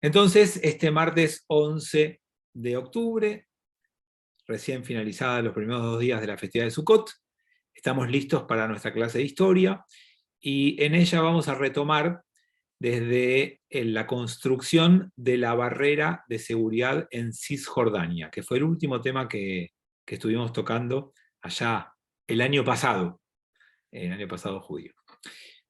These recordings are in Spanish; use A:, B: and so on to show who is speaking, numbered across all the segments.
A: Entonces, este martes 11 de octubre, recién finalizada los primeros 2 días de la festividad de Sukkot, estamos listos para nuestra clase de historia, y en ella vamos a retomar desde la construcción de la barrera de seguridad en Cisjordania, que fue el último tema que estuvimos tocando allá el año pasado judío.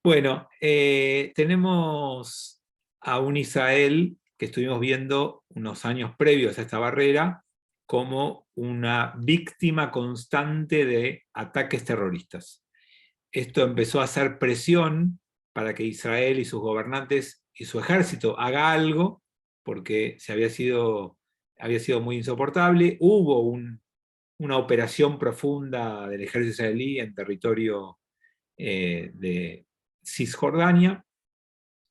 A: Bueno, tenemos a un Israel que estuvimos viendo unos años previos a esta barrera como una víctima constante de ataques terroristas. Esto empezó a hacer presión para que Israel y sus gobernantes y su ejército haga algo, porque había sido muy insoportable. Hubo una operación profunda del ejército israelí en territorio de Cisjordania.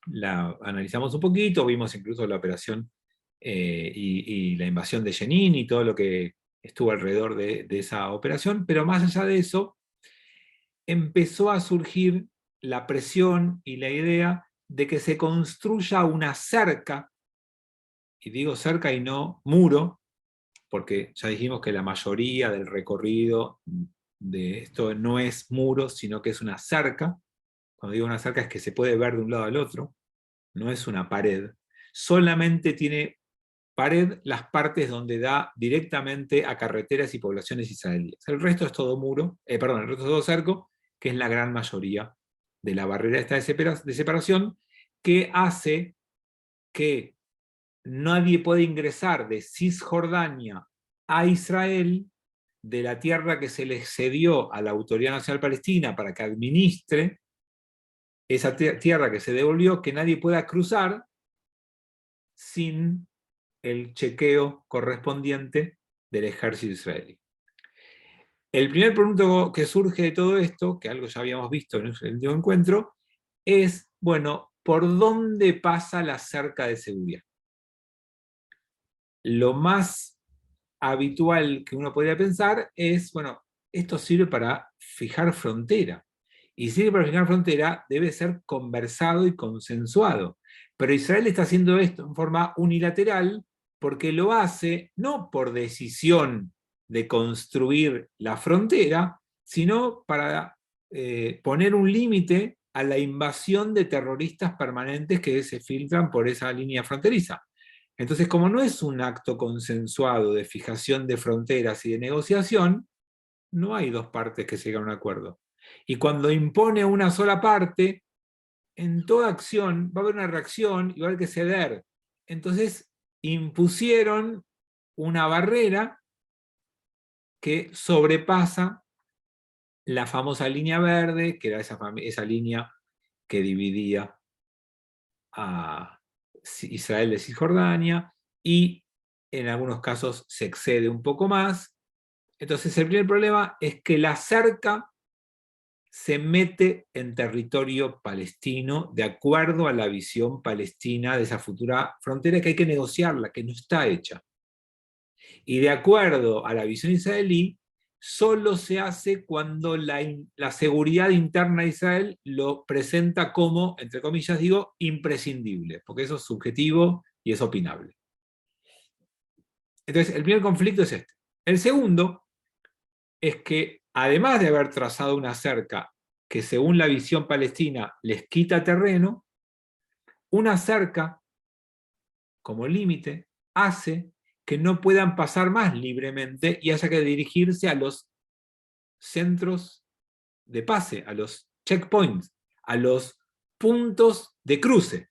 A: La analizamos un poquito, vimos incluso la operación y la invasión de Jenin y todo lo que estuvo alrededor de esa operación, pero más allá de eso, empezó a surgir la presión y la idea de que se construya una cerca, y digo cerca y no muro, porque ya dijimos que la mayoría del recorrido de esto no es muro, sino que es una cerca. Cuando digo una cerca es que se puede ver de un lado al otro, no es una pared. Solamente tiene pared las partes donde da directamente a carreteras y poblaciones israelíes. El resto es todo muro, el resto es todo cerco, que es la gran mayoría de la barrera esta de separación, que hace que nadie pueda ingresar de Cisjordania a Israel, de la tierra que se le cedió a la Autoridad Nacional Palestina para que administre esa tierra que se devolvió, que nadie pueda cruzar sin el chequeo correspondiente del ejército israelí. El primer punto que surge de todo esto, que algo ya habíamos visto en el último encuentro, es, bueno, ¿por dónde pasa la cerca de seguridad? Lo más habitual que uno podría pensar es, bueno, esto sirve para fijar frontera. Y si sirve para fijar frontera, debe ser conversado y consensuado. Pero Israel está haciendo esto en forma unilateral porque lo hace no por decisión de construir la frontera, sino para poner un límite a la invasión de terroristas permanentes que se filtran por esa línea fronteriza. Entonces, como no es un acto consensuado de fijación de fronteras y de negociación, no hay dos partes que lleguen a un acuerdo. Y cuando impone una sola parte, en toda acción va a haber una reacción y va a haber que ceder. Entonces, impusieron una barrera que sobrepasa la famosa línea verde, que era esa línea que dividía a Israel de Cisjordania, y en algunos casos se excede un poco más. Entonces el primer problema es que la cerca se mete en territorio palestino de acuerdo a la visión palestina de esa futura frontera, que hay que negociarla, que no está hecha. Y de acuerdo a la visión israelí, solo se hace cuando la seguridad interna de Israel lo presenta como, entre comillas digo, imprescindible, porque eso es subjetivo y es opinable. Entonces, el primer conflicto es este. El segundo es que, además de haber trazado una cerca que según la visión palestina les quita terreno, una cerca como límite hace que no puedan pasar más libremente y haya que dirigirse a los centros de pase, a los checkpoints, a los puntos de cruce.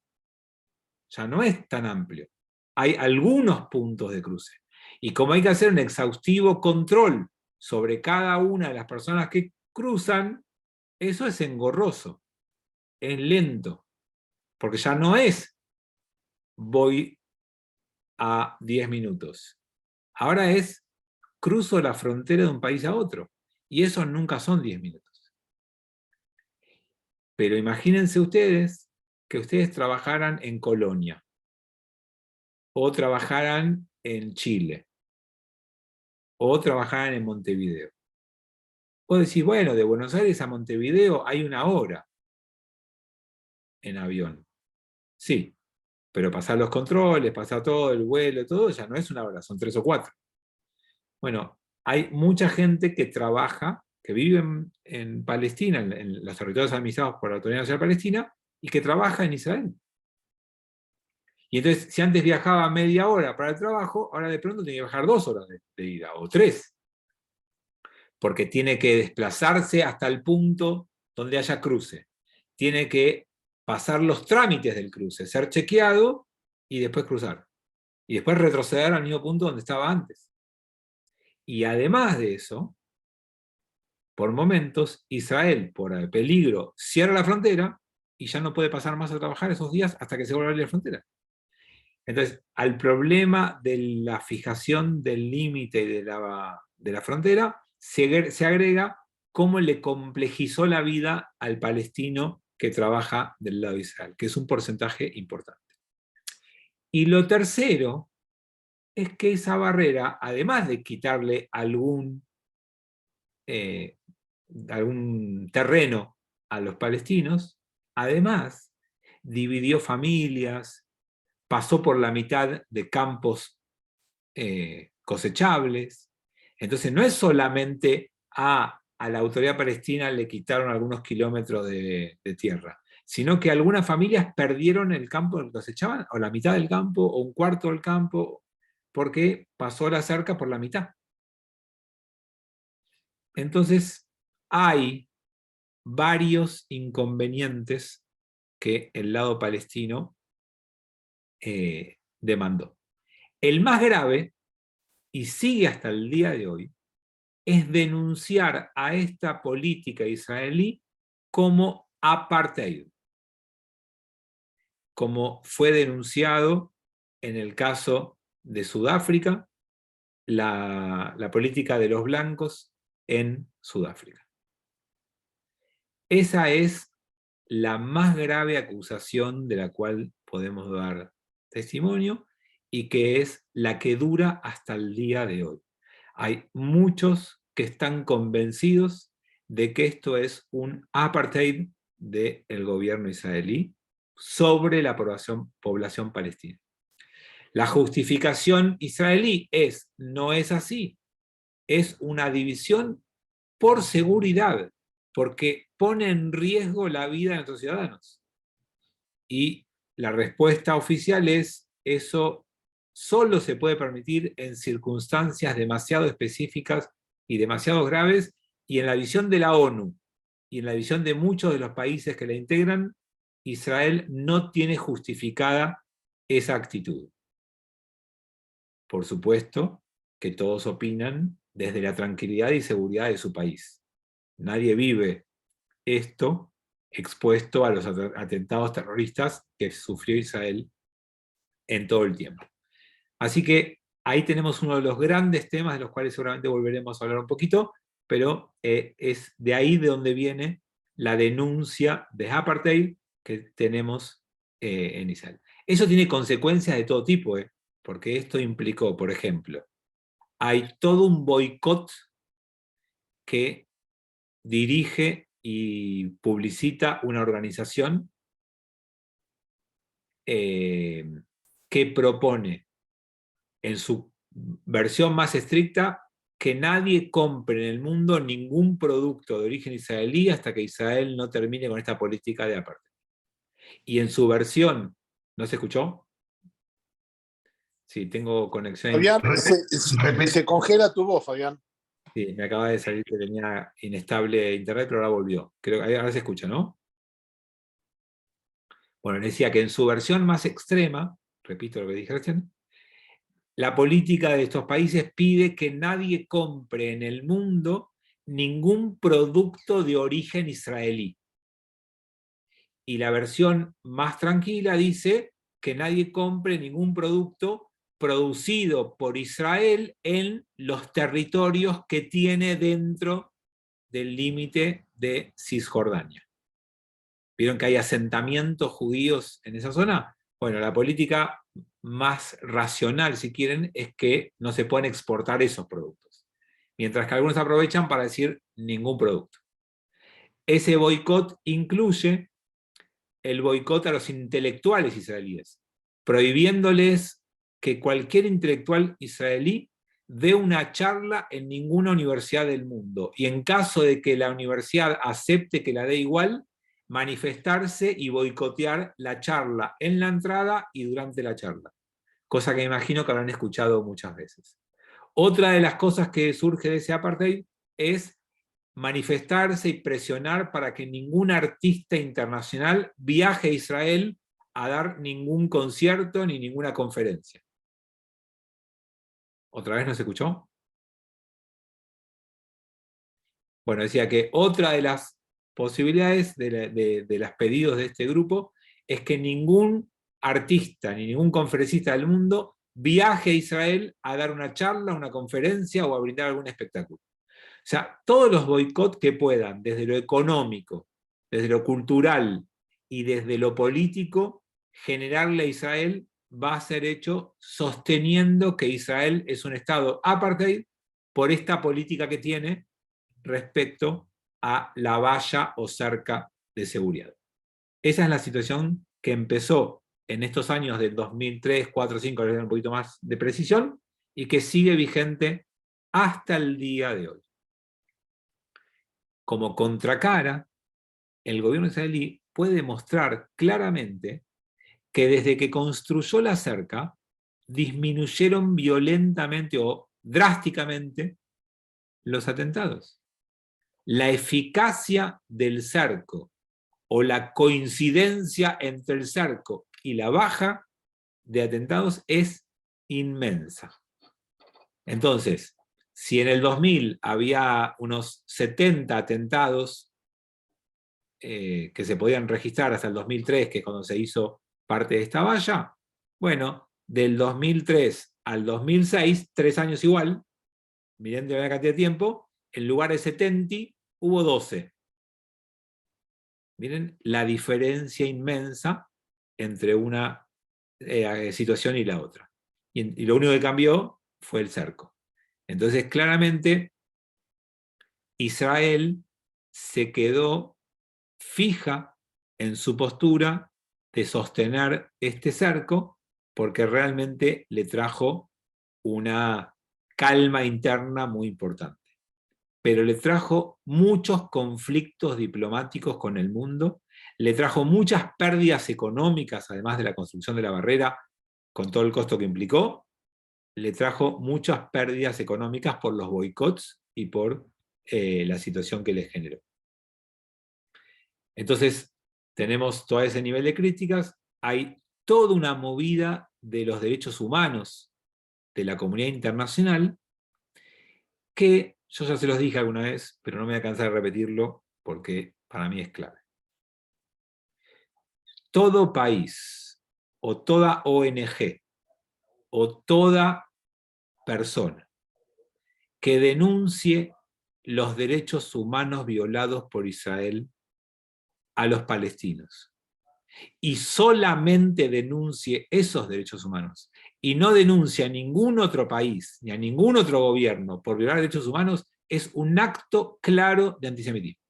A: Ya no es tan amplio. Hay algunos puntos de cruce. Y como hay que hacer un exhaustivo control sobre cada una de las personas que cruzan, eso es engorroso, es lento, porque ya no es voy a 10 minutos. Ahora es cruzo la frontera de un país a otro. Y eso nunca son 10 minutos. Pero imagínense ustedes que ustedes trabajaran en Colonia o trabajaran en Chile o trabajaran en Montevideo. Vos decís, bueno, de Buenos Aires a Montevideo hay 1 hora en avión. Sí, Pero pasar los controles, pasar todo, el vuelo, todo, ya no es una hora, son 3 o 4. Bueno, hay mucha gente que trabaja, que vive en Palestina, en los territorios administrados por la Autoridad Nacional Palestina, y que trabaja en Israel. Y entonces, si antes viajaba media hora para el trabajo, ahora de pronto tiene que viajar 2 horas de ida, o 3, porque tiene que desplazarse hasta el punto donde haya cruce. Tiene que pasar los trámites del cruce, ser chequeado y después cruzar. Y después retroceder al mismo punto donde estaba antes. Y además de eso, por momentos, Israel, por el peligro, cierra la frontera y ya no puede pasar más a trabajar esos días hasta que se vuelva a abrir la frontera. Entonces, al problema de la fijación del límite de la frontera, se agrega cómo le complejizó la vida al palestino que trabaja del lado de Israel, que es un porcentaje importante. Y lo tercero es que esa barrera, además de quitarle algún terreno a los palestinos, además dividió familias, pasó por la mitad de campos cosechables. Entonces no es solamente a la autoridad palestina le quitaron algunos kilómetros de tierra, sino que algunas familias perdieron el campo que cosechaban, o la mitad del campo, o un cuarto del campo, porque pasó la cerca por la mitad. Entonces hay varios inconvenientes que el lado palestino demandó. El más grave, y sigue hasta el día de hoy, es denunciar a esta política israelí como apartheid, como fue denunciado en el caso de Sudáfrica, la política de los blancos en Sudáfrica. Esa es la más grave acusación de la cual podemos dar testimonio y que es la que dura hasta el día de hoy. Hay muchos que están convencidos de que esto es un apartheid del gobierno israelí sobre la población palestina. La justificación israelí no es así, es una división por seguridad, porque pone en riesgo la vida de nuestros ciudadanos. Y la respuesta oficial es, eso solo se puede permitir en circunstancias demasiado específicas y demasiado graves, y en la visión de la ONU, y en la visión de muchos de los países que la integran, Israel no tiene justificada esa actitud. Por supuesto que todos opinan desde la tranquilidad y seguridad de su país. Nadie vive esto expuesto a los atentados terroristas que sufrió Israel en todo el tiempo. Así que ahí tenemos uno de los grandes temas de los cuales seguramente volveremos a hablar un poquito, pero es de ahí de donde viene la denuncia de apartheid que tenemos en Israel. Eso tiene consecuencias de todo tipo, porque esto implicó, por ejemplo, hay todo un boicot que dirige y publicita una organización que propone en su versión más estricta que nadie compre en el mundo ningún producto de origen israelí hasta que Israel no termine con esta política de apartheid. Y en su versión, ¿no se escuchó? Sí, tengo conexión.
B: Fabián, se congela tu voz, Fabián.
A: Sí, me acaba de salir que tenía inestable internet, pero ahora volvió. Creo que ahora se escucha, ¿no? Bueno, le decía que en su versión más extrema, repito lo que dije recién, la política de estos países pide que nadie compre en el mundo ningún producto de origen israelí. Y la versión más tranquila dice que nadie compre ningún producto producido por Israel en los territorios que tiene dentro del límite de Cisjordania. ¿Vieron que hay asentamientos judíos en esa zona? Bueno, la política más racional, si quieren, es que no se pueden exportar esos productos. Mientras que algunos aprovechan para decir ningún producto. Ese boicot incluye el boicot a los intelectuales israelíes, prohibiéndoles que cualquier intelectual israelí dé una charla en ninguna universidad del mundo. Y en caso de que la universidad acepte que la dé igual, manifestarse y boicotear la charla en la entrada y durante la charla. Cosa que me imagino que habrán escuchado muchas veces. Otra de las cosas que surge de ese apartheid es manifestarse y presionar para que ningún artista internacional viaje a Israel a dar ningún concierto ni ninguna conferencia. ¿Otra vez no se escuchó? Bueno, decía que otra de las posibilidades de los pedidos de este grupo es que ningún artista ni ningún conferencista del mundo viaje a Israel a dar una charla, una conferencia o a brindar algún espectáculo. O sea, todos los boicots que puedan, desde lo económico, desde lo cultural y desde lo político, generarle a Israel va a ser hecho sosteniendo que Israel es un Estado apartheid por esta política que tiene respecto a la valla o cerca de seguridad. Esa es la situación que empezó en estos años del 2003, 4, 5, un poquito más de precisión, y que sigue vigente hasta el día de hoy. Como contracara, el gobierno israelí puede mostrar claramente que desde que construyó la cerca, disminuyeron violentamente o drásticamente los atentados. La eficacia del cerco o la coincidencia entre el cerco y la baja de atentados es inmensa. Entonces, si en el 2000 había unos 70 atentados que se podían registrar hasta el 2003, que es cuando se hizo parte de esta valla, bueno, del 2003 al 2006, 3 años igual, miren de la cantidad de tiempo, en lugar de 70 hubo 12. Miren la diferencia inmensa entre una situación y la otra. Y lo único que cambió fue el cerco. Entonces, claramente, Israel se quedó fija en su postura de sostener este cerco porque realmente le trajo una calma interna muy importante. Pero le trajo muchos conflictos diplomáticos con el mundo, le trajo muchas pérdidas económicas, además de la construcción de la barrera, con todo el costo que implicó, le trajo muchas pérdidas económicas por los boicots y por la situación que les generó. Entonces, tenemos todo ese nivel de críticas, hay toda una movida de los derechos humanos de la comunidad internacional que yo ya se los dije alguna vez, pero no me voy a cansar de repetirlo porque para mí es clave. Todo país, o toda ONG, o toda persona que denuncie los derechos humanos violados por Israel a los palestinos, y solamente denuncie esos derechos humanos, y no denuncia a ningún otro país, ni a ningún otro gobierno por violar derechos humanos, es un acto claro de antisemitismo.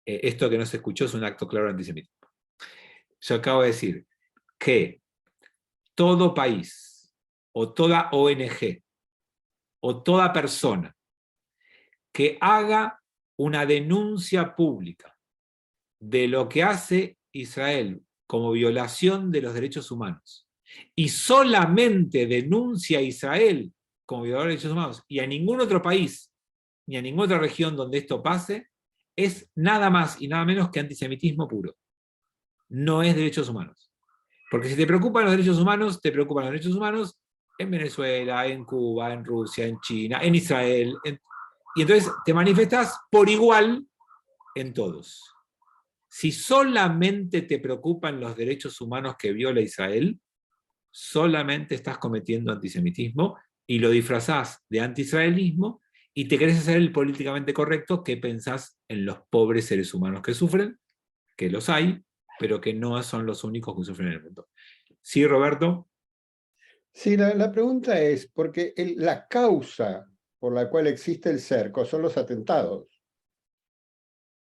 A: Esto que no se escuchó es un acto claro de antisemitismo. Yo acabo de decir que todo país, o toda ONG, o toda persona que haga una denuncia pública de lo que hace Israel como violación de los derechos humanos, y solamente denuncia a Israel como violador de derechos humanos, y a ningún otro país, ni a ninguna otra región donde esto pase, es nada más y nada menos que antisemitismo puro. No es derechos humanos. Porque si te preocupan los derechos humanos, te preocupan los derechos humanos en Venezuela, en Cuba, en Rusia, en China, en Israel. Y entonces te manifestas por igual en todos. Si solamente te preocupan los derechos humanos que viola Israel, solamente estás cometiendo antisemitismo y lo disfrazás de antiisraelismo y te querés hacer el políticamente correcto que pensás en los pobres seres humanos que sufren, que los hay, pero que no son los únicos que sufren en el mundo. ¿Sí, Roberto?
C: Sí, la pregunta es, porque la causa por la cual existe el cerco son los atentados.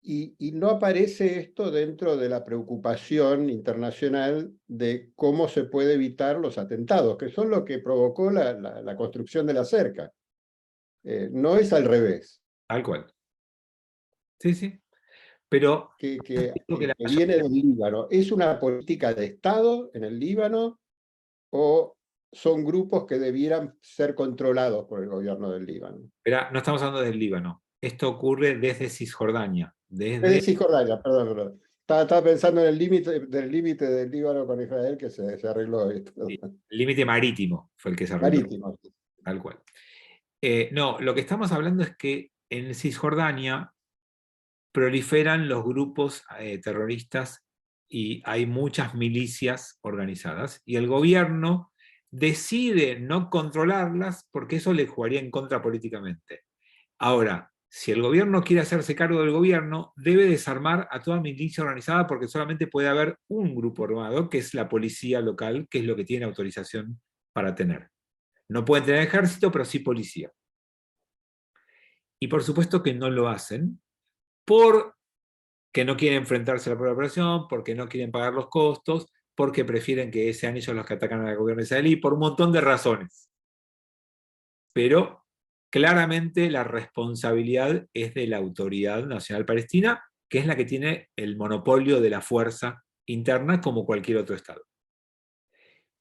C: y no aparece esto dentro de la preocupación internacional de cómo se puede evitar los atentados, que son lo que provocó la construcción de la cerca. No es al revés,
A: Tal cual. Sí, sí. Pero
C: que
A: digo que la
C: viene del Líbano. ¿Es una política de Estado en el Líbano o son grupos que debieran ser controlados por el gobierno del Líbano?
A: no estamos hablando del Líbano. Esto ocurre desde Cisjordania.
C: Es de Cisjordania, perdón. Estaba pensando en el límite del Líbano con Israel que se arregló esto.
A: Sí, el límite marítimo fue el que se arregló.
C: Marítimo.
A: Tal cual. No, lo que estamos hablando es que en Cisjordania proliferan los grupos terroristas y hay muchas milicias organizadas, y el gobierno decide no controlarlas porque eso le jugaría en contra políticamente. Ahora, si el gobierno quiere hacerse cargo del gobierno, debe desarmar a toda milicia organizada, porque solamente puede haber un grupo armado, que es la policía local, que es lo que tiene autorización para tener. No pueden tener ejército, pero sí policía. Y por supuesto que no lo hacen, porque no quieren enfrentarse a la propia operación, porque no quieren pagar los costos, porque prefieren que sean ellos los que atacan al gobierno israelí, por un montón de razones. Pero claramente la responsabilidad es de la Autoridad Nacional Palestina, que es la que tiene el monopolio de la fuerza interna como cualquier otro Estado.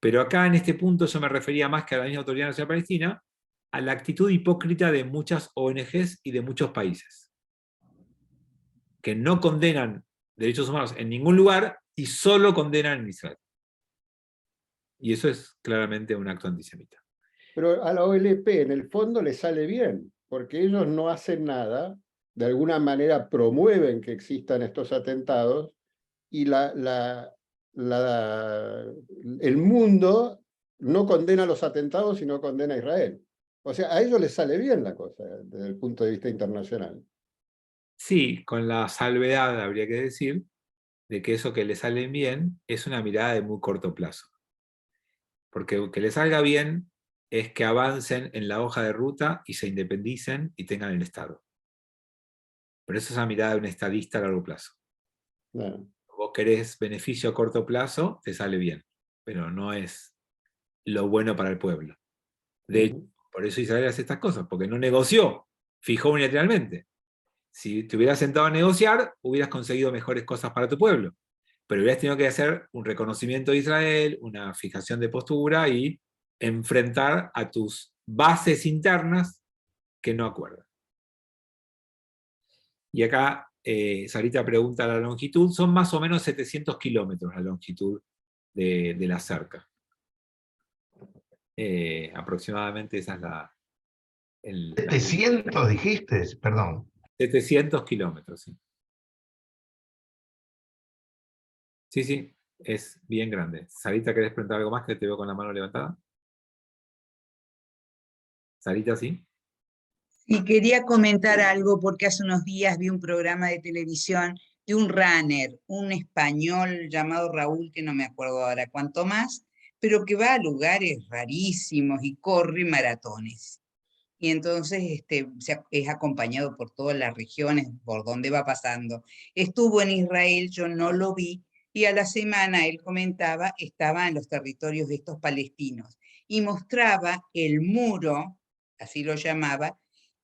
A: Pero acá en este punto yo me refería más que a la misma Autoridad Nacional Palestina, a la actitud hipócrita de muchas ONGs y de muchos países, que no condenan derechos humanos en ningún lugar y solo condenan en Israel. Y eso es claramente un acto antisemita.
C: Pero a la OLP en el fondo le sale bien, porque ellos no hacen nada, de alguna manera promueven que existan estos atentados, y el mundo no condena los atentados, sino condena a Israel. O sea, a ellos les sale bien la cosa desde el punto de vista internacional.
A: Sí, con la salvedad, habría que decir, de que eso que le sale bien es una mirada de muy corto plazo. Porque que le salga bien es que avancen en la hoja de ruta y se independicen y tengan el Estado. Pero eso es una mirada de un estadista a largo plazo.
C: No.
A: Vos querés beneficio a corto plazo, te sale bien, pero no es lo bueno para el pueblo. De hecho, por eso Israel hace estas cosas, porque no negoció, fijó unilateralmente. Si te hubieras sentado a negociar, hubieras conseguido mejores cosas para tu pueblo. Pero hubieras tenido que hacer un reconocimiento de Israel, una fijación de postura y enfrentar a tus bases internas que no acuerdan. Y acá Sarita pregunta la longitud, son más o menos 700 kilómetros la longitud de la cerca. Aproximadamente esa es la...
D: 700 dijiste, perdón.
A: 700 kilómetros, sí. Sí, sí, es bien grande. Sarita, ¿querés preguntar algo más que te veo con la mano levantada? Sarita, sí.
E: Y quería comentar algo porque hace unos días vi un programa de televisión de un runner, un español llamado Raúl, que no me acuerdo ahora cuánto más, pero que va a lugares rarísimos y corre maratones. Y entonces es acompañado por todas las regiones por donde va pasando. Estuvo en Israel, yo no lo vi, y a la semana él comentaba, estaba en los territorios de estos palestinos, y mostraba el muro, así lo llamaba,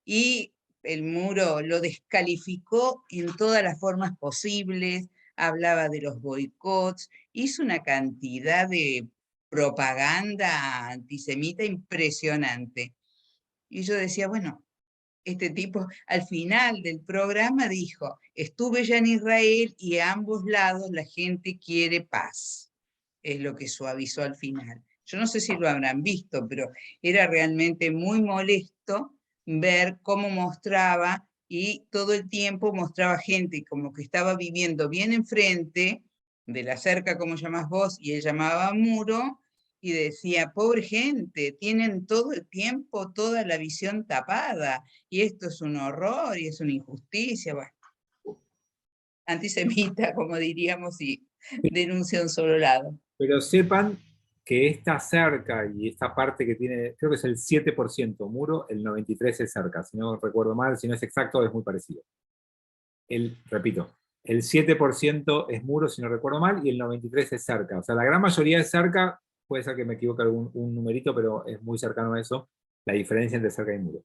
E: y el muro lo descalificó en todas las formas posibles, hablaba de los boicots, hizo una cantidad de propaganda antisemita impresionante. Y yo decía, bueno, este tipo al final del programa dijo, estuve ya en Israel y a ambos lados la gente quiere paz. Es lo que suavizó al final. Yo no sé si lo habrán visto, pero era realmente muy molesto ver cómo mostraba y todo el tiempo mostraba gente como que estaba viviendo bien enfrente de la cerca, como llamás vos, y él llamaba muro, y decía, pobre gente, tienen todo el tiempo toda la visión tapada, y esto es un horror, y es una injusticia, bueno, antisemita, como diríamos, y denuncia un solo lado.
A: Pero sepan que esta cerca y esta parte que tiene, creo que es el 7% muro, el 93% es cerca, si no recuerdo mal, si no es exacto, es muy parecido. repito, el 7% es muro, si no recuerdo mal, y el 93% es cerca. O sea, la gran mayoría es cerca, puede ser que me equivoque un numerito, pero es muy cercano a eso, la diferencia entre cerca y muro.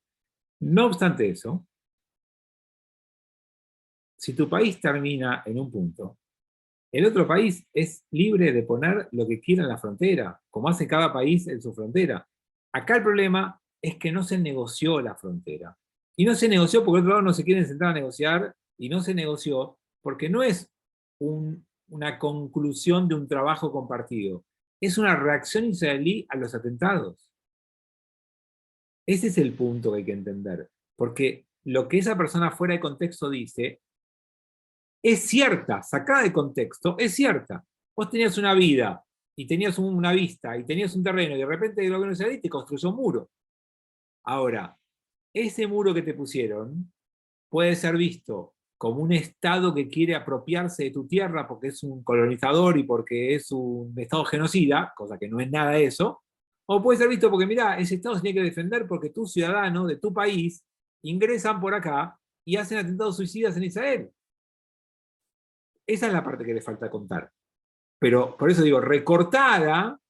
A: No obstante eso, si tu país termina en un punto, el otro país es libre de poner lo que quiera en la frontera, como hace cada país en su frontera. Acá el problema es que no se negoció la frontera. Y no se negoció porque el otro lado no se quieren sentar a negociar, y no se negoció porque no es una conclusión de un trabajo compartido. Es una reacción israelí a los atentados. Ese es el punto que hay que entender. Porque lo que esa persona fuera de contexto dice es cierta, sacada de contexto, es cierta. Vos tenías una vida, y tenías una vista, y tenías un terreno, y de repente el gobierno israelí te construyó un muro. Ahora, ese muro que te pusieron puede ser visto como un Estado que quiere apropiarse de tu tierra porque es un colonizador y porque es un Estado genocida, cosa que no es nada de eso, o puede ser visto porque, mirá, ese Estado se tiene que defender porque tus ciudadanos de tu país ingresan por acá y hacen atentados suicidas en Israel. Esa es la parte que le falta contar. Pero por eso digo, recortada,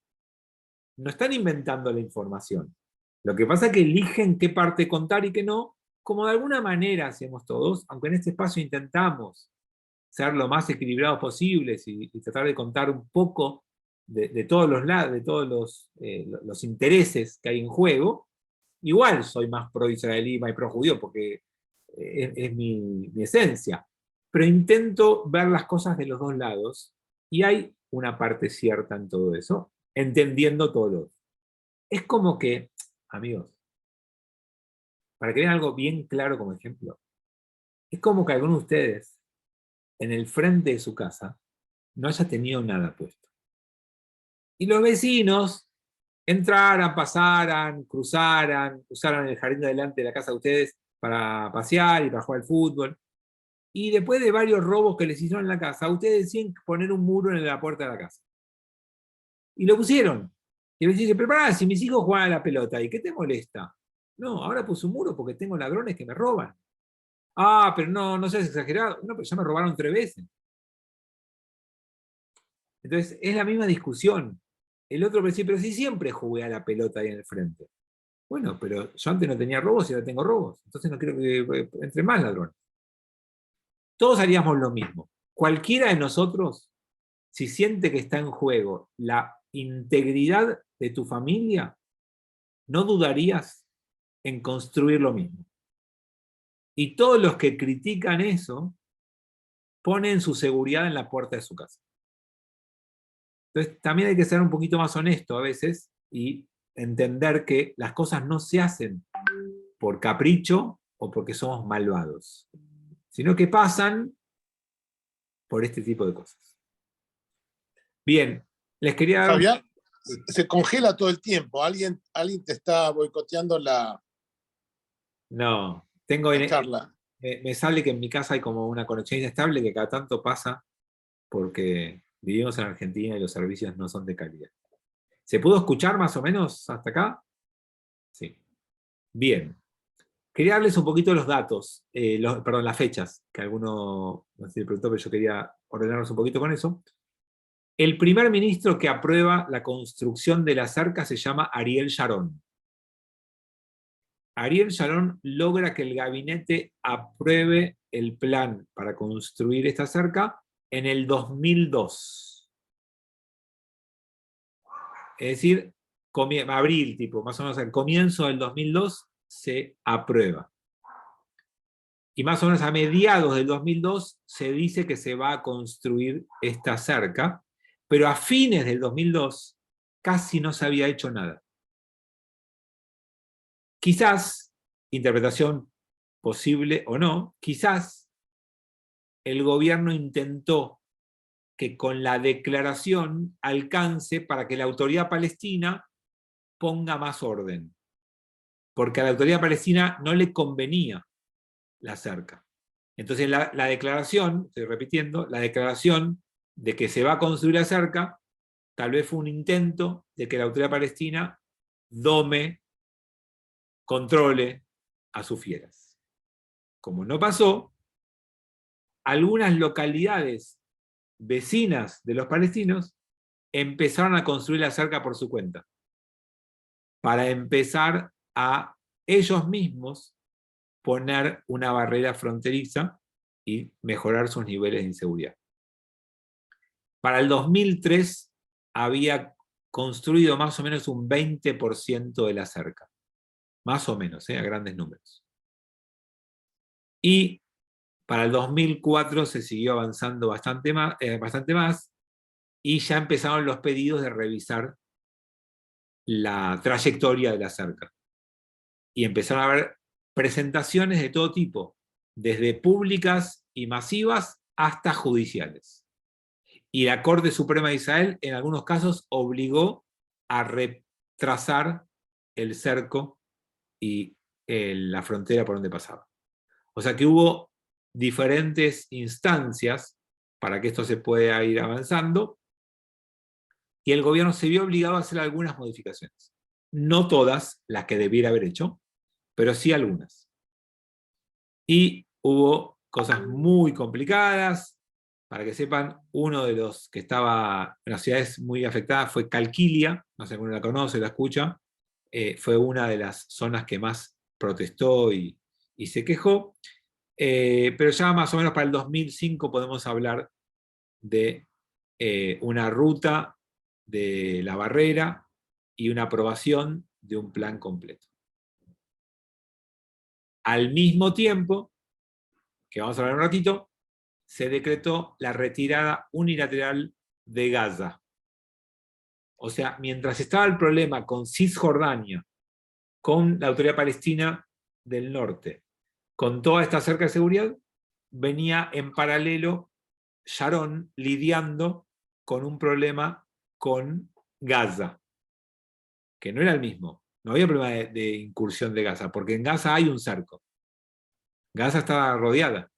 A: no están inventando la información. Lo que pasa es que eligen qué parte contar y qué no, como de alguna manera hacemos todos, aunque en este espacio intentamos ser lo más equilibrados posibles y tratar de contar un poco de todos los lados, de todos los intereses que hay en juego. Igual soy más pro-israelí, más pro-judío, porque es mi esencia. Pero intento ver las cosas de los dos lados, y hay una parte cierta en todo eso, entendiendo todo. Es como que, amigos, para que vean algo bien claro como ejemplo, es como que alguno de ustedes, en el frente de su casa, no haya tenido nada puesto. Y los vecinos entraran, pasaran, cruzaran, usaran el jardín de delante de la casa de ustedes para pasear y para jugar al fútbol. Y después de varios robos que les hicieron en la casa, ustedes deciden poner un muro en la puerta de la casa. Y lo pusieron. Y el vecino dice, pero pará, si mis hijos juegan a la pelota, ¿y qué te molesta? No, ahora puse un muro porque tengo ladrones que me roban. Ah, pero no seas exagerado. No, pero ya me robaron 3 veces. Entonces, es la misma discusión. El otro me dice, pero si siempre jugué a la pelota ahí en el frente. Bueno, pero yo antes no tenía robos y ahora tengo robos. Entonces no quiero que entre más ladrones. Todos haríamos lo mismo. Cualquiera de nosotros, si siente que está en juego la integridad de tu familia, no dudarías en construir lo mismo. Y todos los que critican eso ponen su seguridad en la puerta de su casa. Entonces, también hay que ser un poquito más honesto a veces y entender que las cosas no se hacen por capricho o porque somos malvados, sino que pasan por este tipo de cosas. Bien, les quería dar...
B: Fabián, se congela todo el tiempo. Alguien te está boicoteando la
A: No, tengo...
B: charla.
A: Me sale que en mi casa hay como una conexión inestable que cada tanto pasa porque vivimos en Argentina y los servicios no son de calidad. ¿Se pudo escuchar más o menos hasta acá? Sí. Bien. Quería darles un poquito los datos, perdón, las fechas, que alguno no sé si preguntó, pero yo quería ordenarnos un poquito con eso. El primer ministro que aprueba la construcción de la cerca se llama Ariel Sharon. Ariel Sharon logra que el gabinete apruebe el plan para construir esta cerca en el 2002. Es decir, abril, tipo, más o menos al comienzo del 2002 se aprueba. Y más o menos a mediados del 2002 se dice que se va a construir esta cerca, pero a fines del 2002 casi no se había hecho nada. Quizás, interpretación posible o no, quizás el gobierno intentó que con la declaración alcance para que la autoridad palestina ponga más orden, porque a la autoridad palestina no le convenía la cerca. Entonces la declaración, estoy repitiendo, la declaración de que se va a construir la cerca, tal vez fue un intento de que la autoridad palestina dome, controle a sus fieras. Como no pasó, algunas localidades vecinas de los palestinos empezaron a construir la cerca por su cuenta, para empezar a ellos mismos poner una barrera fronteriza y mejorar sus niveles de inseguridad. Para el 2003 había construido más o menos un 20% de la cerca. Más o menos, a grandes números. Y para el 2004 se siguió avanzando bastante más, y ya empezaron los pedidos de revisar la trayectoria de la cerca. Y empezaron a haber presentaciones de todo tipo, desde públicas y masivas hasta judiciales. Y la Corte Suprema de Israel, en algunos casos, obligó a retrasar el cerco y la frontera por donde pasaba. O sea que hubo diferentes instancias para que esto se pueda ir avanzando, y el gobierno se vio obligado a hacer algunas modificaciones. No todas las que debiera haber hecho, pero sí algunas. Y hubo cosas muy complicadas. Para que sepan, uno de los que estaba en las ciudades muy afectadas fue Calquilia, no sé si uno la conoce, la escucha, fue una de las zonas que más protestó y se quejó, pero ya más o menos para el 2005 podemos hablar de una ruta de la barrera y una aprobación de un plan completo. Al mismo tiempo, que vamos a hablar un ratito, se decretó la retirada unilateral de Gaza. O sea, mientras estaba el problema con Cisjordania, con la Autoridad Palestina del Norte, con toda esta cerca de seguridad, venía en paralelo Sharon lidiando con un problema con Gaza, que no era el mismo. No había problema de incursión de Gaza, porque en Gaza hay un cerco. Gaza está rodeada,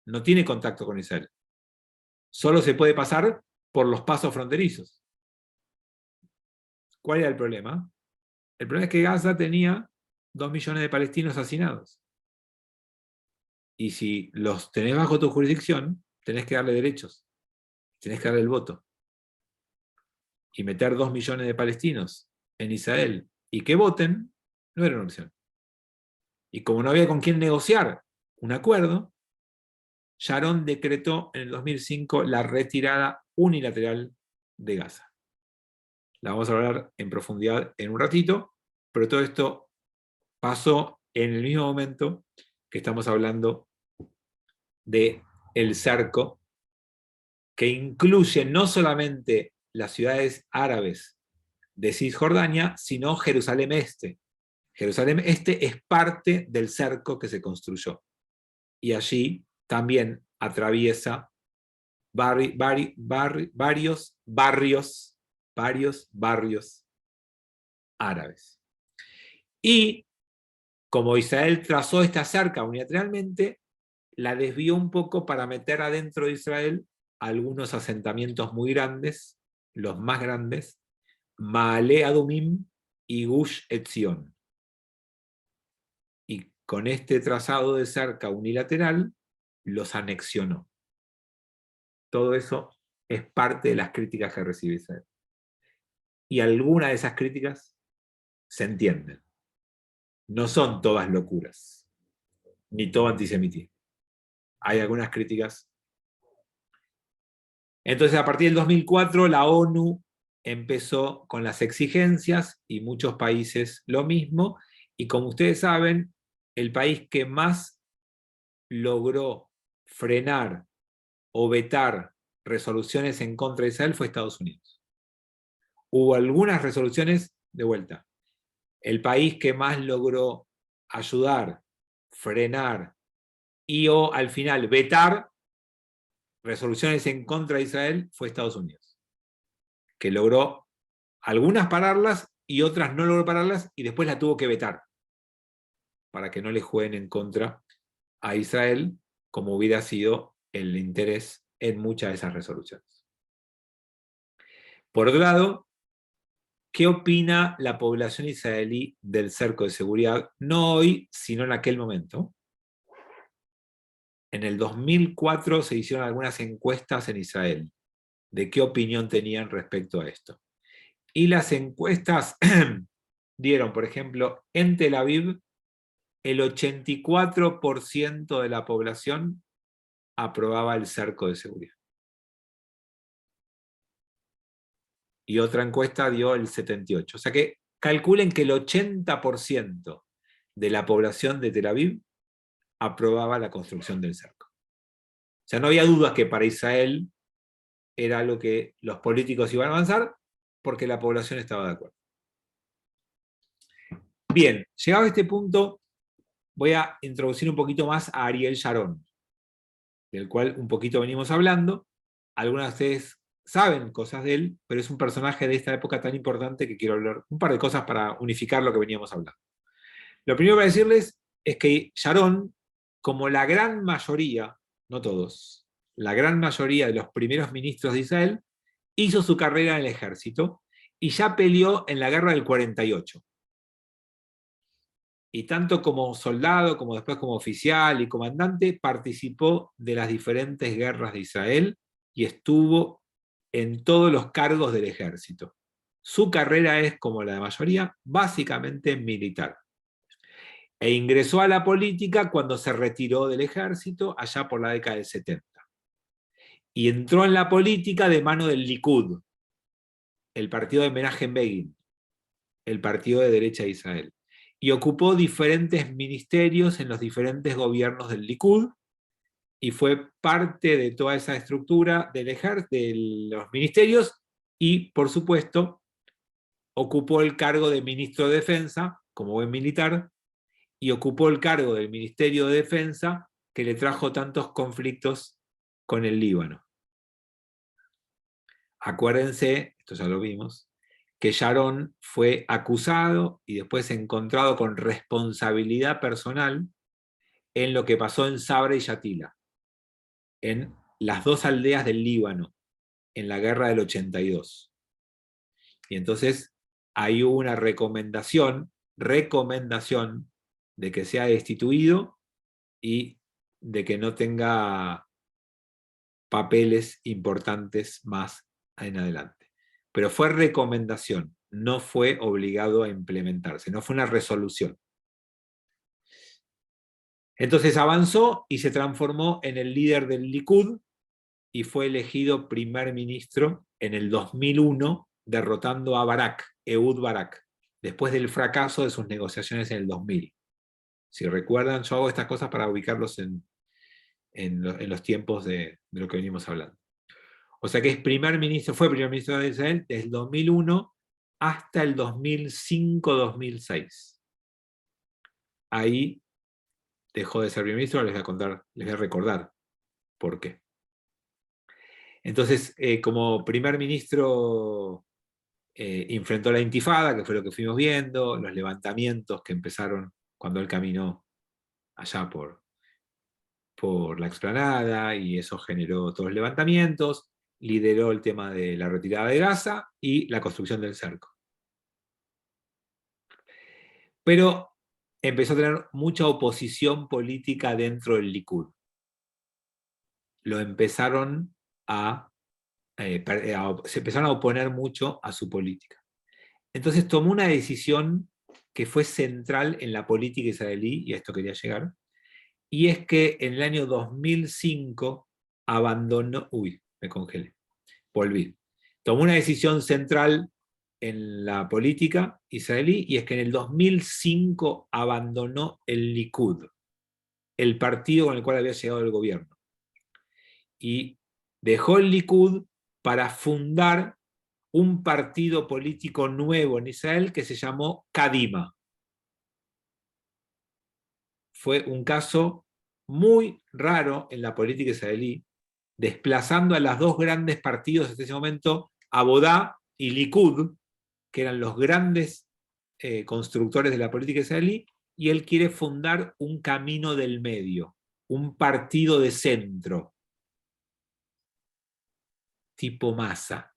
A: no tiene contacto con Israel. Solo se puede pasar por los pasos fronterizos. ¿Cuál era el problema? El problema es que Gaza tenía 2 millones de palestinos hacinados. Y si los tenés bajo tu jurisdicción, tenés que darle derechos, tenés que darle el voto. Y meter 2 millones de palestinos en Israel y que voten, no era una opción. Y como no había con quién negociar un acuerdo, Sharon decretó en el 2005 la retirada unilateral de Gaza. La vamos a hablar en profundidad en un ratito, pero todo esto pasó en el mismo momento que estamos hablando del cerco, que incluye no solamente las ciudades árabes de Cisjordania, sino Jerusalén Este. Jerusalén Este es parte del cerco que se construyó. Y allí también atraviesa varios barrios árabes. Y como Israel trazó esta cerca unilateralmente, la desvió un poco para meter adentro de Israel algunos asentamientos muy grandes, los más grandes, Maale Adumim y Gush Etzion. Y con este trazado de cerca unilateral, los anexionó. Todo eso es parte de las críticas que recibe Israel. Y algunas de esas críticas se entienden. No son todas locuras, ni todo antisemitismo. Hay algunas críticas. Entonces, a partir del 2004, la ONU empezó con las exigencias y muchos países lo mismo. Y como ustedes saben, el país que más logró frenar o vetar resoluciones en contra de Israel fue Estados Unidos. Hubo algunas resoluciones de vuelta. El país que más logró ayudar, frenar y o al final vetar resoluciones en contra de Israel fue Estados Unidos, que logró algunas pararlas y otras no logró pararlas y después la tuvo que vetar para que no le jueguen en contra a Israel, como hubiera sido el interés en muchas de esas resoluciones. Por otro lado, ¿qué opina la población israelí del cerco de seguridad? No hoy, sino en aquel momento. en el 2004 se hicieron algunas encuestas en Israel de qué opinión tenían respecto a esto. Y las encuestas dieron, por ejemplo, en Tel Aviv, el 84% de la población aprobaba el cerco de seguridad. Y otra encuesta dio el 78%. O sea que calculen que el 80% de la población de Tel Aviv aprobaba la construcción del cerco. O sea, no había dudas que para Israel era algo que los políticos iban a avanzar porque la población estaba de acuerdo. Bien, llegado a este punto, voy a introducir un poquito más a Ariel Sharon, del cual un poquito venimos hablando. Algunos de ustedes saben cosas de él, pero es un personaje de esta época tan importante que quiero hablar un par de cosas para unificar lo que veníamos hablando. Lo primero que voy a decirles es que Sharon, como la gran mayoría, no todos, la gran mayoría de los primeros ministros de Israel, hizo su carrera en el ejército y ya peleó en la guerra del 48. Y tanto como soldado, como después como oficial y comandante, participó de las diferentes guerras de Israel y estuvo en todos los cargos del ejército. Su carrera es, como la de mayoría, básicamente militar. E ingresó a la política cuando se retiró del ejército, allá por la década del 70. Y entró en la política de mano del Likud, el partido de Menachem Begin, el partido de derecha de Israel. Y ocupó diferentes ministerios en los diferentes gobiernos del Likud, y fue parte de toda esa estructura del de los ministerios, y por supuesto ocupó el cargo de ministro de Defensa, como buen militar, y ocupó el cargo del Ministerio de Defensa, que le trajo tantos conflictos con el Líbano. Acuérdense, esto ya lo vimos, que Sharon fue acusado y después encontrado con responsabilidad personal en lo que pasó en Sabra y Yatila, en las dos aldeas del Líbano, en la guerra del 82. Y entonces hay una recomendación de que sea destituido y de que no tenga papeles importantes más en adelante. Pero fue recomendación, no fue obligado a implementarse, no fue una resolución. Entonces avanzó y se transformó en el líder del Likud y fue elegido primer ministro en el 2001, derrotando a Barak, Ehud Barak, después del fracaso de sus negociaciones en el 2000. Si recuerdan, yo hago estas cosas para ubicarlos en los tiempos de lo que venimos hablando. O sea que fue primer ministro de Israel desde el 2001 hasta el 2005-2006. Ahí dejó de ser primer ministro, les voy a recordar por qué. Entonces, como primer ministro, enfrentó la intifada, que fue lo que fuimos viendo, los levantamientos que empezaron cuando él caminó allá por la explanada, y eso generó todos los levantamientos, lideró el tema de la retirada de Gaza y la construcción del cerco. Pero empezó a tener mucha oposición política dentro del Likud. Lo empezaron se empezaron a oponer mucho a su política. Entonces tomó una decisión que fue central en la política israelí, y a esto quería llegar, y es que en el año 2005 abandonó... Uy, me congelé. Volví. Tomó una decisión central en la política israelí, y es que en el 2005 abandonó el Likud, el partido con el cual había llegado el gobierno. Y dejó el Likud para fundar un partido político nuevo en Israel que se llamó Kadima. Fue un caso muy raro en la política israelí, desplazando a los dos grandes partidos en ese momento, Abodá y Likud, que eran los grandes constructores de la política israelí, y él quiere fundar un camino del medio, un partido de centro, tipo Massa.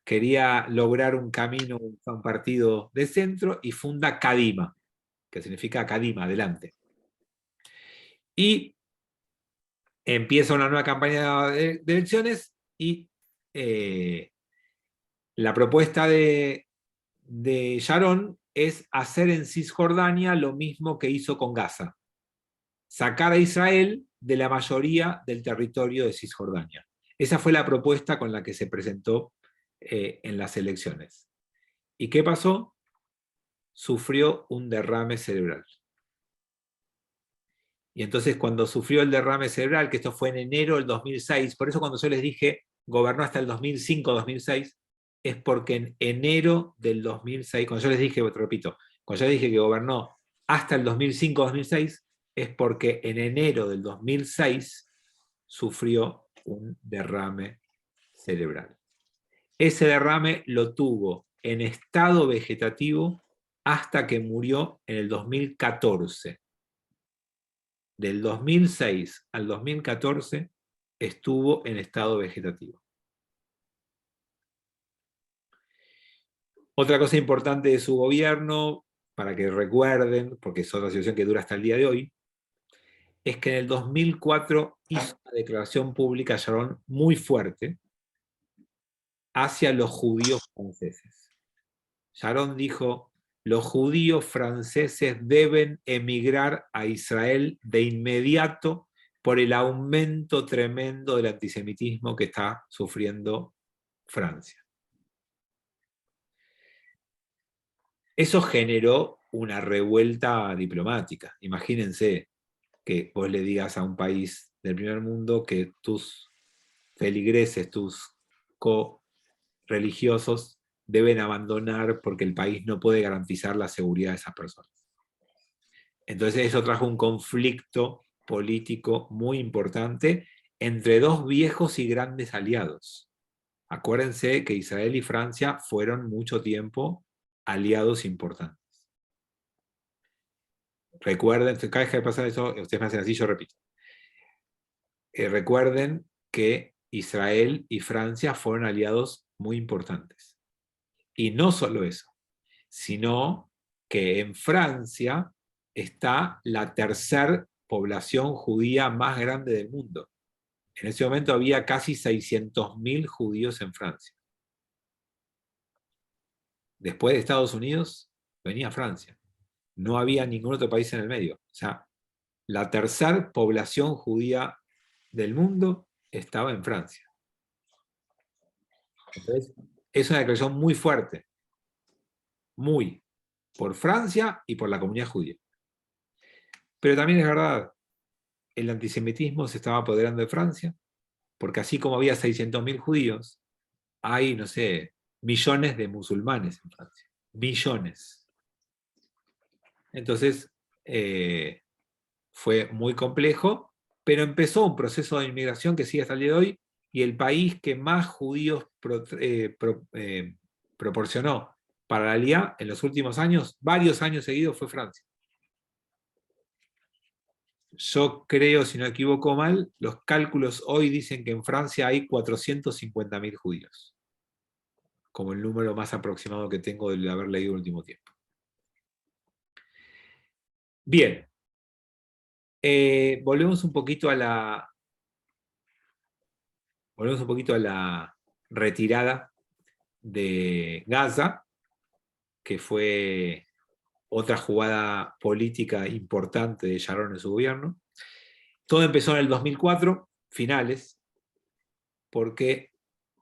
A: Quería lograr un camino, un partido de centro, y funda Kadima, que significa Kadima, adelante. Y empieza una nueva campaña de elecciones y la propuesta de Sharon es hacer en Cisjordania lo mismo que hizo con Gaza. Sacar a Israel de la mayoría del territorio de Cisjordania. Esa fue la propuesta con la que se presentó en las elecciones. ¿Y qué pasó? Sufrió un derrame cerebral. Y entonces cuando sufrió el derrame cerebral, que esto fue en enero del 2006, por eso cuando yo les dije gobernó hasta el 2005-2006, es porque en enero del 2006, cuando yo les dije, te repito, cuando yo les dije que gobernó hasta el 2005-2006, es porque en enero del 2006 sufrió un derrame cerebral. Ese derrame lo tuvo en estado vegetativo hasta que murió en el 2014. Del 2006 al 2014 estuvo en estado vegetativo. Otra cosa importante de su gobierno, para que recuerden, porque es otra situación que dura hasta el día de hoy, es que en el 2004 hizo una declaración pública, Sharon, muy fuerte hacia los judíos franceses. Sharon dijo: los judíos franceses deben emigrar a Israel de inmediato por el aumento tremendo del antisemitismo que está sufriendo Francia. Eso generó una revuelta diplomática. Imagínense que vos le digas a un país del primer mundo que tus feligreses, tus co-religiosos deben abandonar porque el país no puede garantizar la seguridad de esas personas. Entonces eso trajo un conflicto político muy importante entre dos viejos y grandes aliados. Acuérdense que Israel y Francia fueron mucho tiempo aliados importantes. Recuerden, cada vez que pasa eso, ustedes me hacen así, yo repito. Recuerden que Israel y Francia fueron aliados muy importantes. Y no solo eso, sino que en Francia está la tercera población judía más grande del mundo. En ese momento había casi 600.000 judíos en Francia. Después de Estados Unidos, venía Francia. No había ningún otro país en el medio. O sea, la tercera población judía del mundo estaba en Francia. Entonces, es una declaración muy fuerte. Muy. Por Francia y por la comunidad judía. Pero también es verdad, el antisemitismo se estaba apoderando de Francia, porque así como había 600.000 judíos, hay, no sé, millones de musulmanes en Francia. Millones. Entonces, fue muy complejo, pero empezó un proceso de inmigración que sigue hasta el día de hoy, y el país que más judíos proporcionó para la Aliyá en los últimos años, varios años seguidos, fue Francia. Yo creo, si no equivoco mal, los cálculos hoy dicen que en Francia hay 450.000 judíos, como el número más aproximado que tengo de haber leído el último tiempo. Bien, volvemos un poquito a la retirada de Gaza, que fue otra jugada política importante de Sharon en su gobierno. Todo empezó en el 2004, finales, porque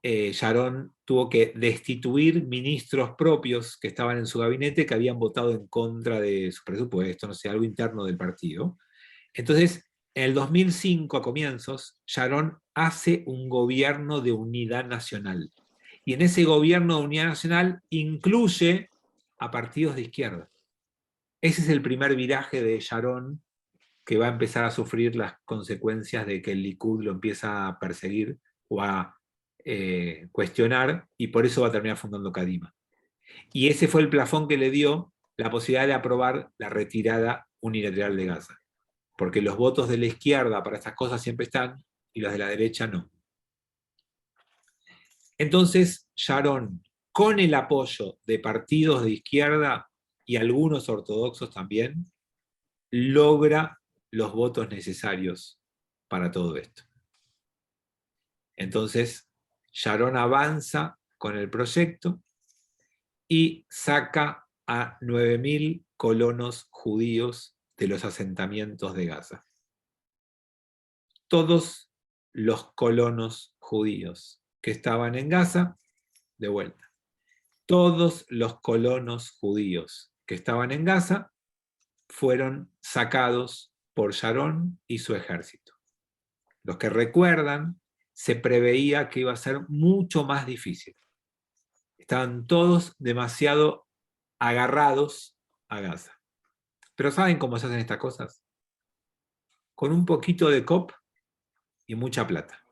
A: Sharon tuvo que destituir ministros propios que estaban en su gabinete que habían votado en contra de su presupuesto, no sé, algo interno del partido. Entonces, en el 2005, a comienzos, Sharon hace un gobierno de unidad nacional. Y en ese gobierno de unidad nacional incluye a partidos de izquierda. Ese es el primer viraje de Sharon, que va a empezar a sufrir las consecuencias de que el Likud lo empieza a perseguir o a cuestionar, y por eso va a terminar fundando Kadima. Y ese fue el plafón que le dio la posibilidad de aprobar la retirada unilateral de Gaza. Porque los votos de la izquierda para estas cosas siempre están, y los de la derecha no. Entonces, Sharon, con el apoyo de partidos de izquierda y algunos ortodoxos también, logra los votos necesarios para todo esto. Entonces, Sharon avanza con el proyecto y saca a 9.000 colonos judíos de los asentamientos de Gaza. Todos los colonos judíos que estaban en Gaza, de vuelta. Todos los colonos judíos que estaban en Gaza fueron sacados por Sharon y su ejército. Los que recuerdan, se preveía que iba a ser mucho más difícil. Estaban todos demasiado agarrados a Gaza. Pero ¿saben cómo se hacen estas cosas? Con un poquito de COP y mucha plata.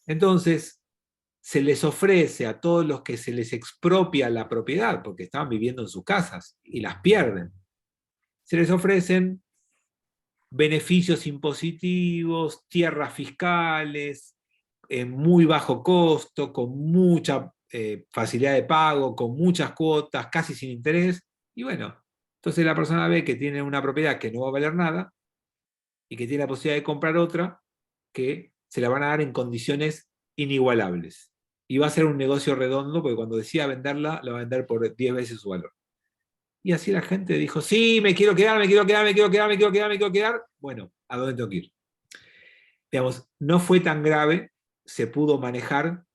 A: Entonces, se les ofrece a todos los que se les expropia la propiedad, porque estaban viviendo en sus casas y las pierden, se les ofrecen beneficios impositivos, tierras fiscales, en muy bajo costo, con mucha facilidad de pago, con muchas cuotas, casi sin interés, y bueno, entonces la persona ve que tiene una propiedad que no va a valer nada, y que tiene la posibilidad de comprar otra, que se la van a dar en condiciones inigualables. Y va a ser un negocio redondo, porque cuando decida venderla, la va a vender por 10 veces su valor. Y así la gente dijo, sí, me quiero quedar, me quiero quedar, me quiero quedar, me quiero quedar, me quiero quedar. Bueno, ¿a dónde tengo que ir? Digamos, no fue tan grave, se pudo manejar,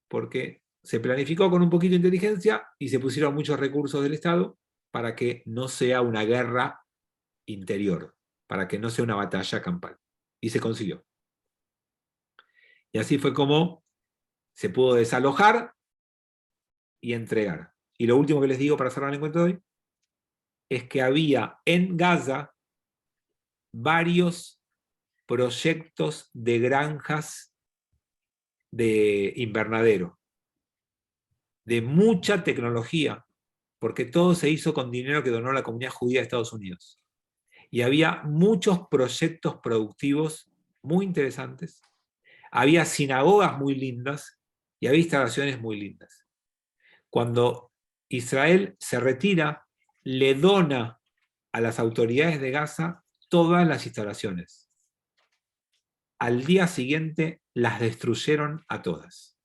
A: porque se planificó con un poquito de inteligencia y se pusieron muchos recursos del Estado para que no sea una guerra interior, para que no sea una batalla campal. Y se consiguió. Y así fue como se pudo desalojar y entregar. Y lo último que les digo para cerrar el encuentro de hoy, es que había en Gaza varios proyectos de granjas de invernadero, de mucha tecnología, porque todo se hizo con dinero que donó la comunidad judía de Estados Unidos. Y había muchos proyectos productivos muy interesantes, había sinagogas muy lindas y había instalaciones muy lindas. Cuando Israel se retira, le dona a las autoridades de Gaza todas las instalaciones. Al día siguiente las destruyeron a todas.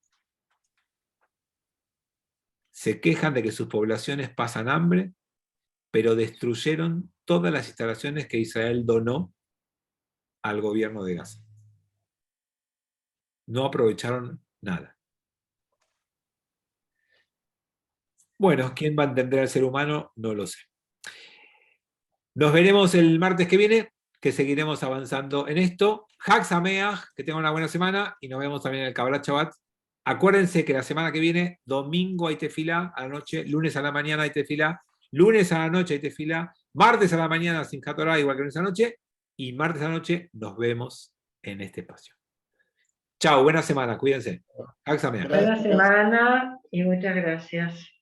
A: Se quejan de que sus poblaciones pasan hambre, pero destruyeron todas las instalaciones que Israel donó al gobierno de Gaza. No aprovecharon nada. Bueno, ¿quién va a entender al ser humano? No lo sé. Nos veremos el martes que viene, que seguiremos avanzando en esto. Hag Sameach, que tengan una buena semana, y nos vemos también en el Kabbalat Shabbat. Acuérdense que la semana que viene, domingo hay tefilá a la noche, lunes a la mañana hay tefilá, lunes a la noche hay tefilá, martes a la mañana Simchat Torah, igual que lunes a la noche, y martes a la noche nos vemos en este espacio. Chao, buena semana, cuídense. Hag Sameach.
D: Buena semana y muchas gracias.